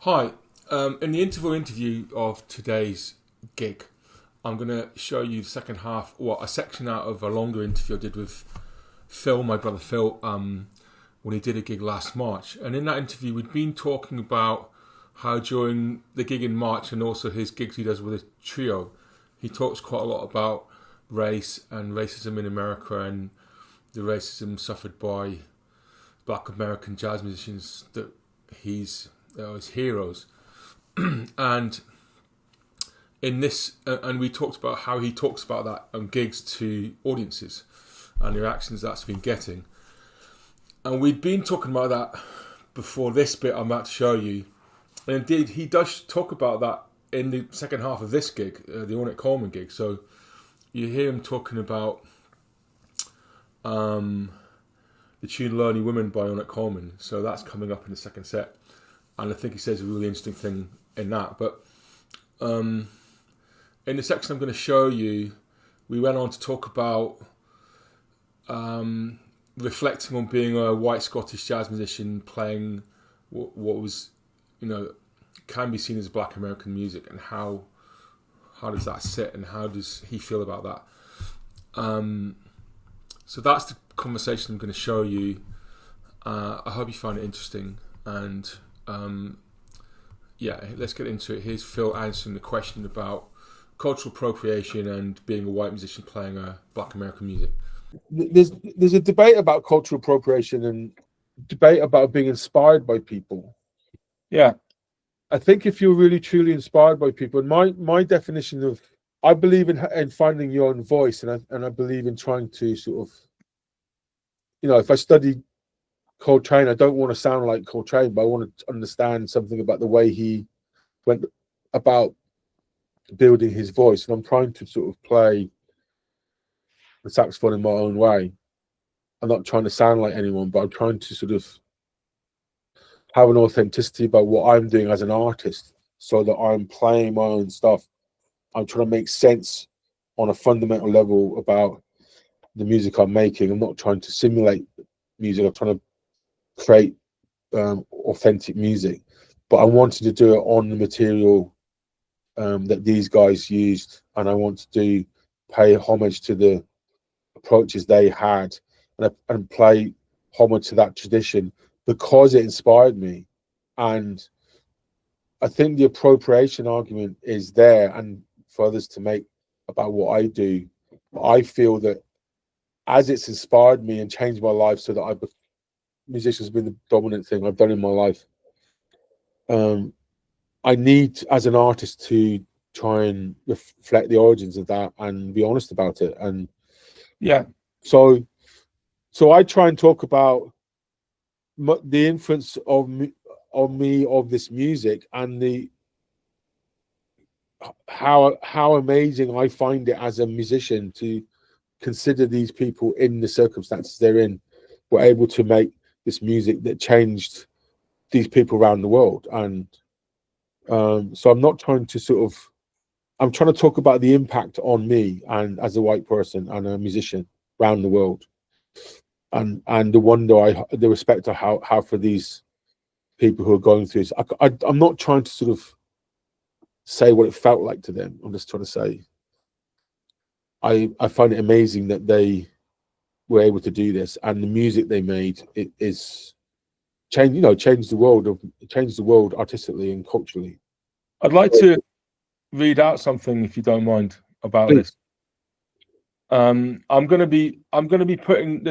Hi. In the interview of today's gig, I'm going to show you the second half, or a section out of a longer interview I did with Phil, my brother Phil, when he did a gig last March. And in that interview, we'd been talking about how during the gig in March and also his gigs he does with a trio, he talks quite a lot about race and racism in America and the racism suffered by black American jazz musicians that he's his heroes. And in this, and we talked about how he talks about that on gigs to audiences and the reactions that's been getting. And we'd been talking about that before this bit I'm about to show you. And indeed, he does talk about that in the second half of this gig, the Ornette Coleman gig. So you hear him talking about the tune Lonely Women by Ornette Coleman. So that's coming up in the second set. And I think he says a really interesting thing in that. But in the section I'm going to show you, we went on to talk about reflecting on being a white Scottish jazz musician playing what was, can be seen as black American music, and how does that sit and how does he feel about that. So that's the conversation I'm going to show you. I hope you find it interesting, and let's get into it. Here's Phil answering the question about cultural appropriation and being a white musician playing black American music. There's a debate about cultural appropriation and debate about being inspired by people. Yeah. I think if you're really truly inspired by people, and my definition of, I believe in finding your own voice, and I believe in trying to sort of, if I study Coltrane, I don't want to sound like Coltrane, but I want to understand something about the way he went about building his voice, and I'm trying to sort of play the saxophone in my own way. I'm not trying to sound like anyone, but I'm trying to sort of have an authenticity about what I'm doing as an artist, so that I'm playing my own stuff. I'm trying to make sense on a fundamental level about the music I'm making. I'm not trying to simulate music. I'm trying to create authentic music, but I wanted to do it on the material that these guys used, and I want to pay homage to the approaches they had, and play homage to that tradition because it inspired me. And I think the appropriation argument is there, and for others to make about what I do. I feel that as it's inspired me and changed my life, so that musician's been the dominant thing I've done in my life. I need, as an artist, to try and reflect the origins of that and be honest about it. And so I try and talk about the influence of me of this music, and how amazing I find it as a musician to consider these people in the circumstances they're in were able to make this music that changed these people around the world. And so I'm not trying to I'm trying to talk about the impact on me and as a white person and a musician around the world, and the respect I have for these people who are going through this. I'm not trying to sort of say what it felt like to them. I'm just trying to say I find it amazing that they were able to do this, and the music they made changed the world artistically and culturally. I'd like to read out something, if you don't mind, about Please. this. I'm going to be putting.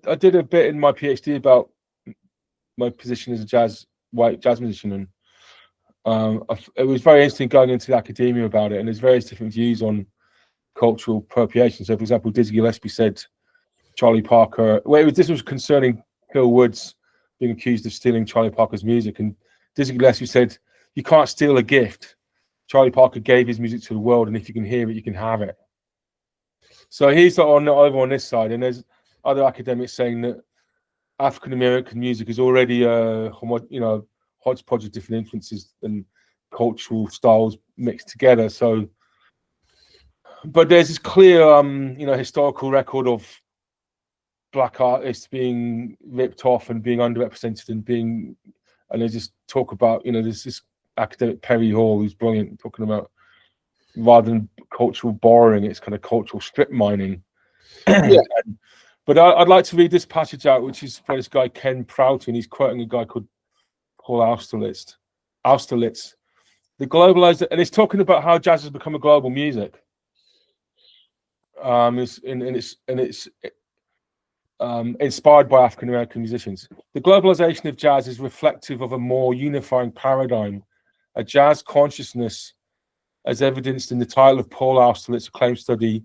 I did a bit in my PhD about my position as a white jazz musician, and it was very interesting going into the academia about it. And there's various different views on cultural appropriation. So, for example, Dizzy Gillespie said Charlie Parker. This was concerning Phil Woods being accused of stealing Charlie Parker's music, and Dizzy Gillespie said, "You can't steal a gift. Charlie Parker gave his music to the world, and if you can hear it, you can have it." So he's over on this side, and there's other academics saying that African American music is already a hodgepodge of different influences and cultural styles mixed together. So, but there's this clear, historical record of black artists being ripped off and being underrepresented and they just talk about, there's this academic Perry Hall, who's brilliant, talking about rather than cultural borrowing, it's kind of cultural strip mining. Yeah. But I'd like to read this passage out, which is by this guy Ken Prouty, and he's quoting a guy called Paul Austerlitz. The globalized, and it's talking about how jazz has become a global music. It's inspired by African American musicians. The globalization of jazz is reflective of a more unifying paradigm, a jazz consciousness, as evidenced in the title of Paul Austerlitz's acclaimed study.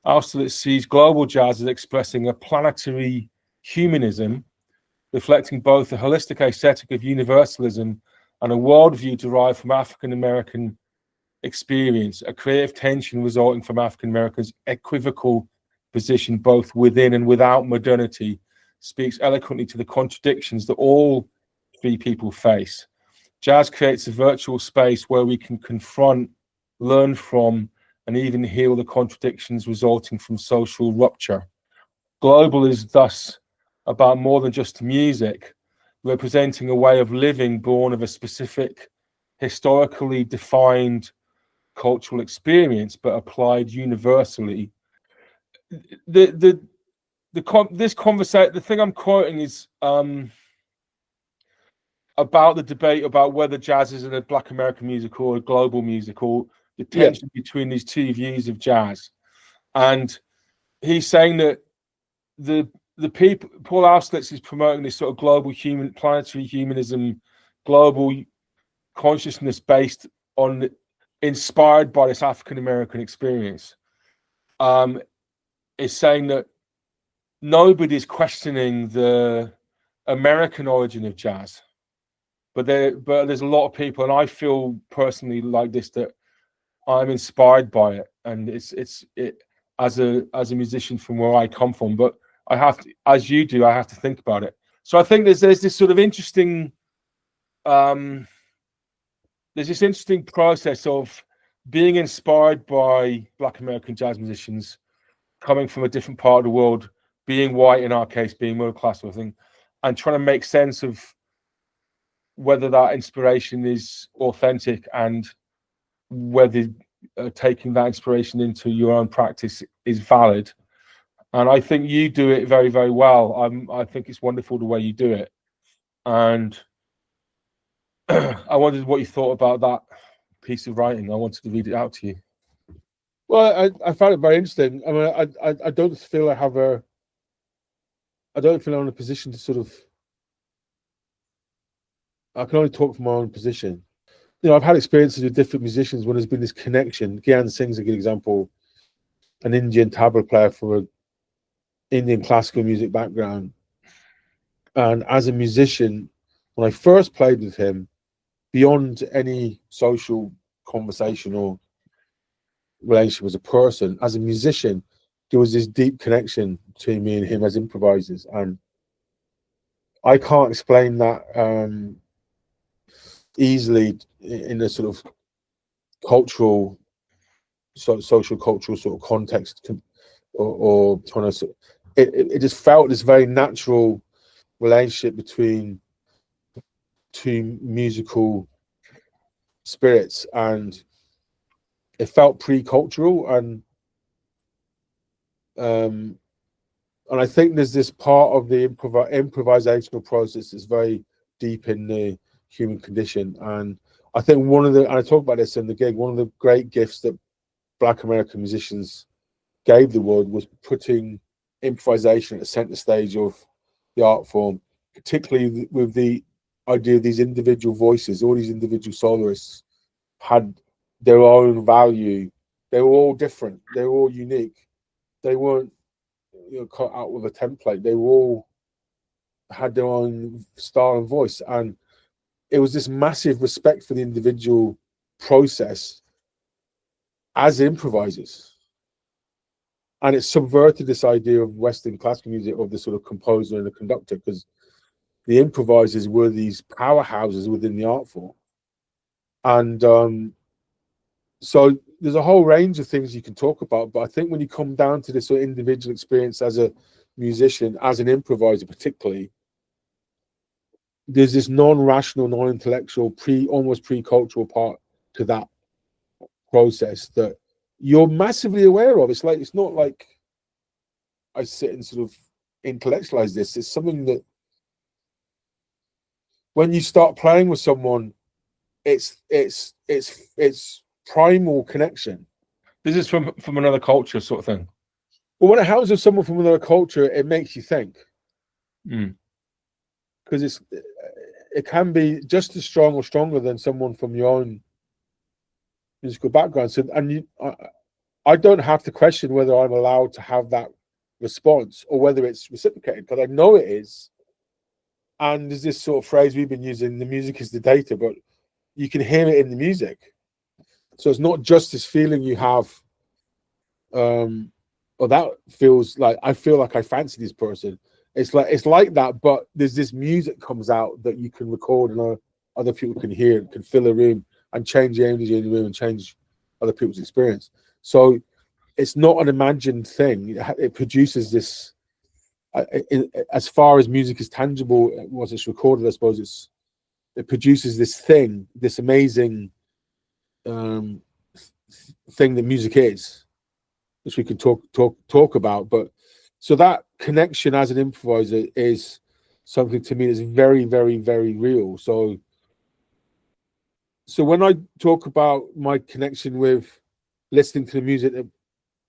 Austerlitz sees global jazz as expressing a planetary humanism, reflecting both a holistic aesthetic of universalism and a worldview derived from African American experience, a creative tension resulting from African Americans' equivocal position both within and without modernity, speaks eloquently to the contradictions that all free people face. Jazz creates a virtual space where we can confront, learn from, and even heal the contradictions resulting from social rupture. Global is thus about more than just music, representing a way of living born of a specific, historically defined cultural experience, but applied universally. This conversation, the thing I'm quoting is about the debate about whether jazz is a Black American music or a global music, or the tension between these two views of jazz. And he's saying that the people, Paul Austerlitz is promoting this sort of global planetary humanism, global consciousness based on, inspired by this African American experience. Is saying that nobody's questioning the American origin of jazz, but there's a lot of people, and I feel personally like this, that I'm inspired by it, and it as a musician from where I come from, but I have to, as you do, I have to think about it. So I think there's this sort of interesting there's this interesting process of being inspired by Black American jazz musicians coming from a different part of the world, being white in our case, being middle class sort of thing, and trying to make sense of whether that inspiration is authentic and whether taking that inspiration into your own practice is valid. And I think you do it very, very well. I think it's wonderful the way you do it. And I wondered what you thought about that piece of writing. I wanted to read it out to you. Well, I found it very interesting. I mean, I don't feel I don't feel I'm in a position to sort of. I can only talk from my own position. You know, I've had experiences with different musicians when there's been this connection. Gyan Singh's a good example, an Indian tabla player from an Indian classical music background. And as a musician, when I first played with him, beyond any social conversation or relationship as a person, as a musician, there was this deep connection between me and him as improvisers. And I can't explain that easily in a sort of cultural, social cultural sort of context, or trying to. It just felt this very natural relationship between two musical spirits, and it felt pre-cultural, and I think there's this part of the improvisational process that's very deep in the human condition. And I think and I talk about this in the gig, one of the great gifts that Black American musicians gave the world was putting improvisation at the center stage of the art form, particularly with the idea of these individual voices. All these individual soloists had their own value. They were all different. They were all unique. They weren't cut out with a template. They were all had their own style and voice, and it was this massive respect for the individual process as improvisers. And it subverted this idea of Western classical music of the sort of composer and the conductor, because the improvisers were these powerhouses within the art form. And so there's a whole range of things you can talk about, but I think when you come down to this sort of individual experience as a musician, as an improviser particularly, there's this non-rational, non-intellectual, almost pre-cultural part to that process that you're massively aware of. It's not like I sit and sort of intellectualize this. It's something that when you start playing with someone, it's primal connection. This is from another culture, sort of thing. But when it happens with someone from another culture, it makes you think, because it can be just as strong or stronger than someone from your own musical background. So, and I don't have to question whether I'm allowed to have that response or whether it's reciprocated, because I know it is. And there's this sort of phrase we've been using: the music is the data, but you can hear it in the music. So it's not just this feeling you have, or that feels like I feel like I fancy this person. It's like that, but there's this music comes out that you can record and other people can hear it, can fill a room and change the energy in the room and change other people's experience. So it's not an imagined thing. It produces this. As far as music is tangible, once it's recorded, I suppose it produces this thing, this amazing thing that music is, which we can talk about. But so that connection as an improviser is something to me that's very, very, very real. So when I talk about my connection with listening to the music that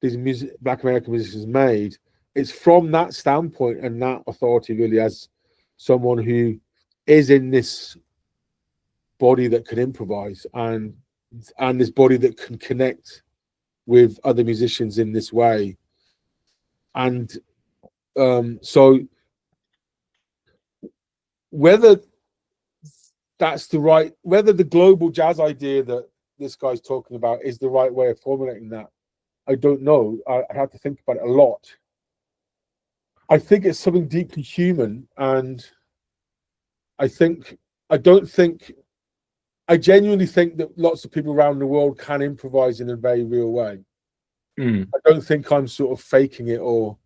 these Black American musicians made, it's from that standpoint and that authority, really, as someone who is in this body that can improvise and this body that can connect with other musicians in this way. And so whether that's whether the global jazz idea that this guy's talking about is the right way of formulating that, I don't know. I have to think about it a lot. I think it's something deeply human, and I genuinely think that lots of people around the world can improvise in a very real way. I don't think I'm sort of faking it or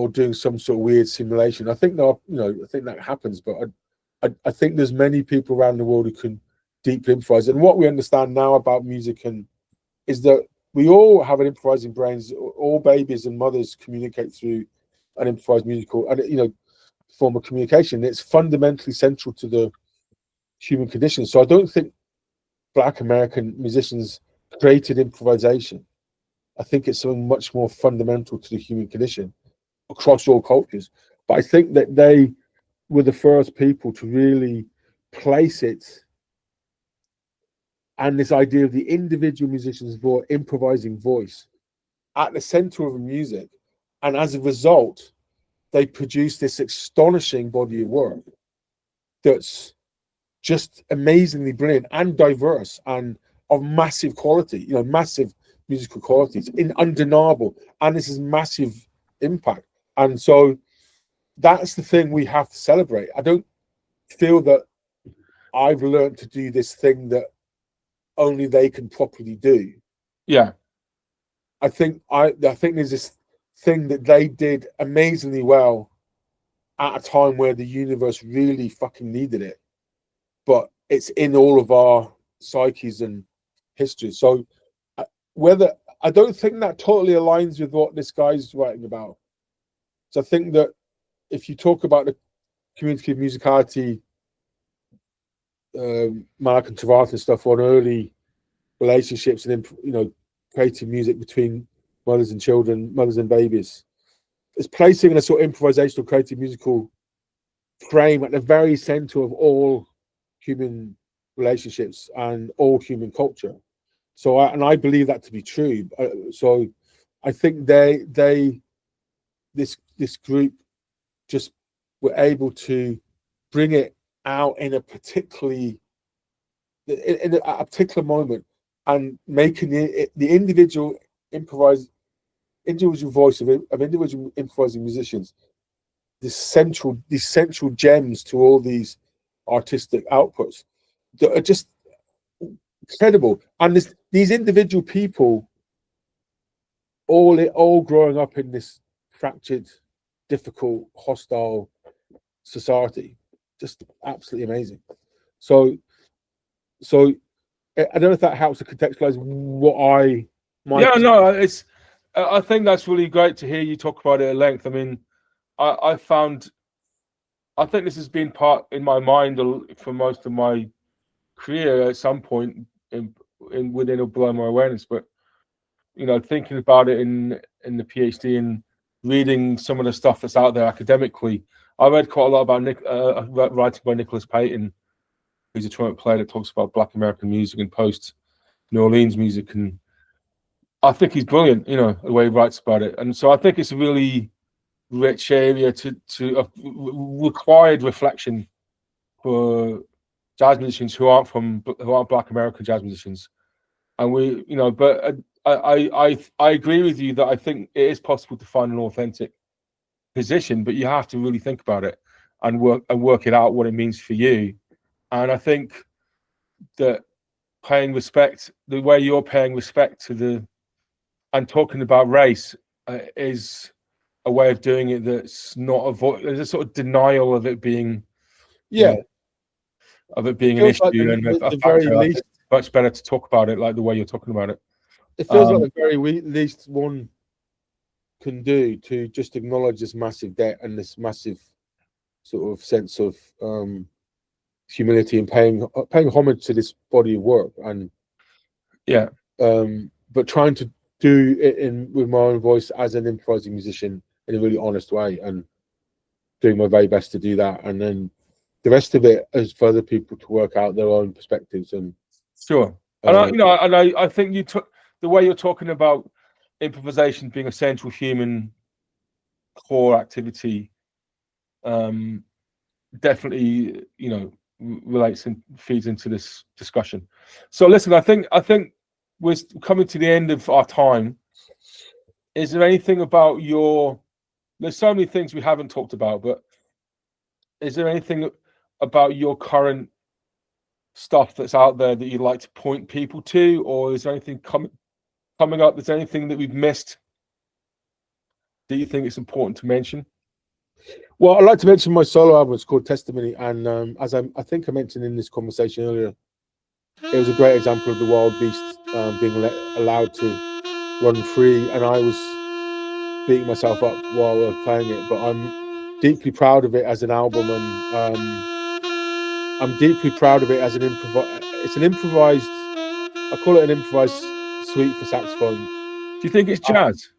doing some sort of weird simulation. I think that happens, but I think there's many people around the world who can deeply improvise. And what we understand now about music is that we all have an improvising brains. All babies and mothers communicate through an improvised musical and form of communication. It's fundamentally central to the human condition. So I don't think Black American musicians created improvisation. I think it's something much more fundamental to the human condition across all cultures. But I think that they were the first people to really place it, and this idea of the individual musician's improvising voice at the center of music. And as a result, they produce this astonishing body of work that's just amazingly brilliant and diverse and of massive quality, massive musical qualities, undeniable. And this is massive impact. And so that's the thing we have to celebrate. I don't feel that I've learned to do this thing that only they can properly do. Yeah. I think there's this thing that they did amazingly well at a time where the universe really fucking needed it. But it's in all of our psyches and history. So I don't think that totally aligns with what this guy's writing about. So I think that if you talk about the community of musicality, Mark and Travath and stuff on early relationships and creating music between mothers and children, mothers and babies, it's placing a sort of improvisational, creative musical frame at the very center of all human relationships and all human culture. So I believe that to be true. So I think this group just were able to bring it out in a particular moment, and making the individual voice of individual improvising musicians these central gems to all these artistic outputs that are just incredible. And these individual people all growing up in this fractured, difficult, hostile society, just absolutely amazing. So I don't know if that helps to contextualize what I might. Yeah, no, it's. I think that's really great to hear you talk about it at length. I mean, I found. I think this has been part in my mind for most of my career at some point within a below my awareness, but thinking about it in the PhD and reading some of the stuff that's out there academically, I read quite a lot about writing by Nicholas Payton, who's a trumpet player that talks about Black American music and post New Orleans music, and I think he's brilliant, the way he writes about it. And so I think it's a really rich area to required reflection for jazz musicians who aren't Black American jazz musicians. And but I agree with you that I think it is possible to find an authentic position, but you have to really think about it and work it out what it means for you. And I think that paying respect, the way you're paying respect to and talking about race is a way of doing it that's not there's a sort of denial of it being of it being an issue, like and the very least, much better to talk about it like the way you're talking about it. It feels like the very least one can do to just acknowledge this massive debt and this massive sort of sense of humility and paying homage to this body of work, and but trying to do it with my own voice as an improvising musician in a really honest way, and doing my very best to do that, and then the rest of it is for other people to work out their own perspectives. And sure, and I think you took the way you're talking about improvisation being a central human core activity. Definitely, relates and feeds into this discussion. So listen, I think we're coming to the end of our time. Is there anything about there's so many things we haven't talked about, but is there anything about your current stuff that's out there that you'd like to point people to, or is there anything coming up? Is there anything that we've missed that you think it's important to mention? Well, I'd like to mention my solo album. It's called Testimony, and as I think I mentioned in this conversation earlier, it was a great example of the wild beast being allowed to run free, and I was beating myself up while we were playing it. But I'm deeply proud of it as an album, and I'm deeply proud of it as it's an improvised. I call it an improvised suite for saxophone. Do you think it's jazz?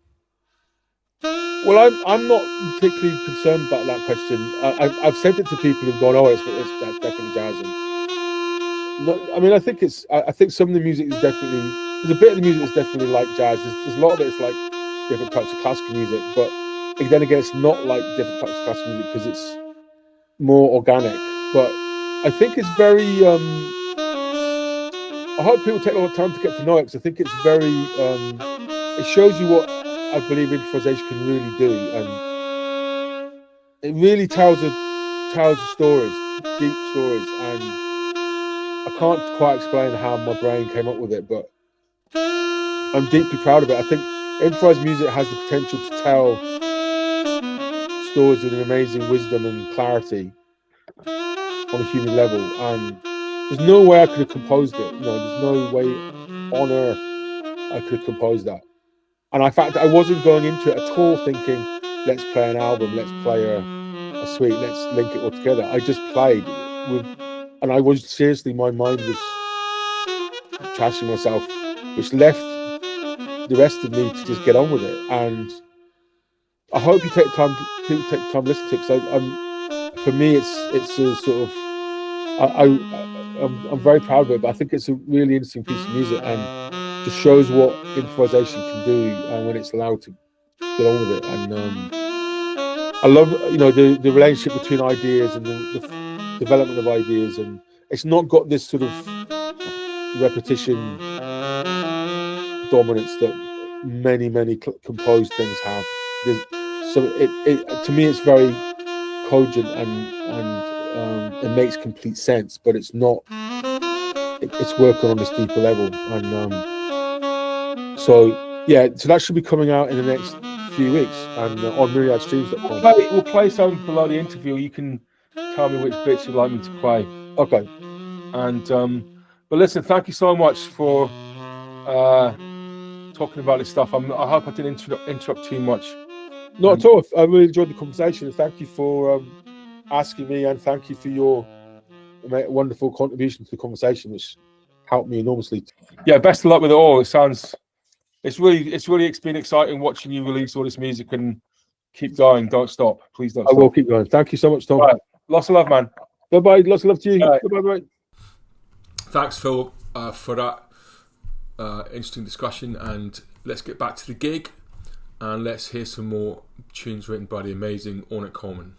Well, I'm not particularly concerned about that question. I've said it to people who've gone, "Oh, that's definitely jazz." I mean, I think some of the music is definitely. There's a bit of the music that's definitely like jazz. There's a lot of it. It's like different types of classical music, but then again, it's not like different types of classical music because it's more organic. But I think it's very. I hope people take a lot of time to get to know it, because I think it's very. It shows you what I believe improvisation can really do, and it really tells stories, deep stories, and I can't quite explain how my brain came up with it, but I'm deeply proud of it. I think improvised music has the potential to tell stories with an amazing wisdom and clarity on a human level, and there's no way I could have composed it. There's no way on earth I could have composed that. And in fact, I wasn't going into it at all thinking, let's play an album, let's play a suite, let's link it all together. I just played and I was seriously, my mind was trashing myself, which left the rest of me to just get on with it. And I hope you take time to listen to it, because for me, it's a sort of, I'm very proud of it, but I think it's a really interesting piece of music, and just shows what improvisation can do when it's allowed to get on with it. And I love the relationship between ideas and the development of ideas, and it's not got this sort of repetition dominance that many composed things have. So to me it's very cogent, and it makes complete sense, but it's not. It's working on this deeper level, and so that should be coming out in the next few weeks, and on myriadstreams.com. We'll play some below the interview. You can tell me which bits you'd like me to play. Okay. And but listen, thank you so much for talking about this stuff. I hope I didn't interrupt too much. Not at all. I really enjoyed the conversation. Thank you for asking me, and thank you for your wonderful contribution to the conversation, which helped me enormously. Yeah, best of luck with it all. It's been exciting watching you release all this music, and keep going. Don't stop. Please don't stop. I will keep going. Thank you so much, Tom. Right. Lots of love, man. Bye-bye. Lots of love to you. Bye-bye. Thanks, Phil, for that interesting discussion, and let's get back to the gig, and let's hear some more tunes written by the amazing Ornette Coleman.